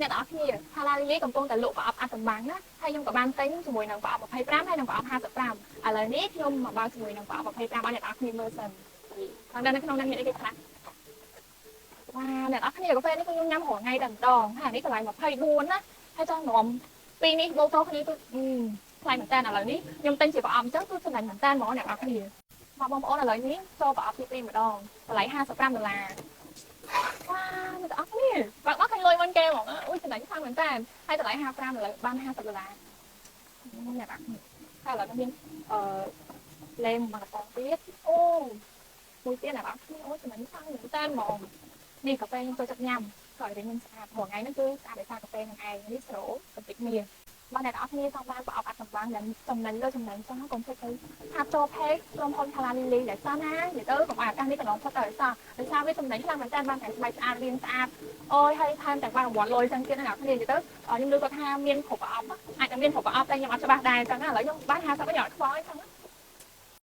អ្នកនរគ្នាថាឡាលីលីកំពុងតែលក់ប្រអប់អាត់កំបាំងណាហើយខ្ញុំក៏បានទិញជាមួយនឹងប្រអប់25ហើយនិងប្រអប់55ឥឡូវនេះខ្ញុំមកបើកជាមួយនឹងប្រអប់25ឲ្យអ្នកនរគ្នាមើលសិនខាងនៅក្នុងនេះមានអីគេខ្លះវ៉ាអ្នកនរគ្នាកាហ្វេនេះខ្ញុំញ៉ាំរាល់ថ្ងៃតែម្ដងហើយនេះកន្លែង24ណាហើយចង់នំពីនេះបូកទៅគ្នាទៅថ្លៃមែនតើឥឡូវនេះខ្ញុំទិញជាប្រអប់អញ្ចឹងគឺថ្លៃមែនតើហ្មងអ្នកនរគ្នាមកបងប្អូនឥឡូវនេះចូលប្រអប់ទី2ម្ដងតម្លៃ$55វ៉ាអ្នកនរគ្នាបើអត់ឃើញលុយមិនគេហ្មងអូយចំណេញខ្លាំងមែនតើហើយតម្លៃ55ឥឡូវបាន$50អ្នកនរគ្នាហើយឥឡូវមានលេងមកតទៀតអូមួយទៀតអ្នកនរគ្នាអូចំណេញខ្លាំងមែនតើហ្មងនេះកាហ្វេខ្ញុំចូលចិត្តញ៉ាំក៏ឲ្យខ្ញុំស្អាតរាល់ថ្ងៃហ្នឹងគឺស្អាតដោយសារកាហ្វេនឹងឯងនេះស្រូបន្តិចមាសបងអ្នកនរគ្នាចង់បានប្រអប់អាត់កំបាំងដែលចំណេញលើចំណេញចង់កុំភ្លេចទៅថាចូល page ក្រុមហ៊ុន Thala Lily ដែលសោះណានិយាយទៅកុំឲ្យឱកាសនេះកន្លងផុតទៅឲ្យសោះដោយសារវាចំណេញខ្លាំងមែនតើបានតែស្បែកស្អាតរៀងស្អាតអូយហើយថែមទាំងបានរង្វាន់លុយចឹងទៀតអ្នកនរគ្នានិយាយទៅខ្ញុំលើគាត់ថាមានគ្រប់ប្រអប់អាចតែមានគ្រប់ប្រអប់តែខ្ញុំអត់ច្បាស់ដែរចឹងណាឥឡូវខ្ញុំបាន50ខ្ញុំអត់ខ្វល់អីចឹង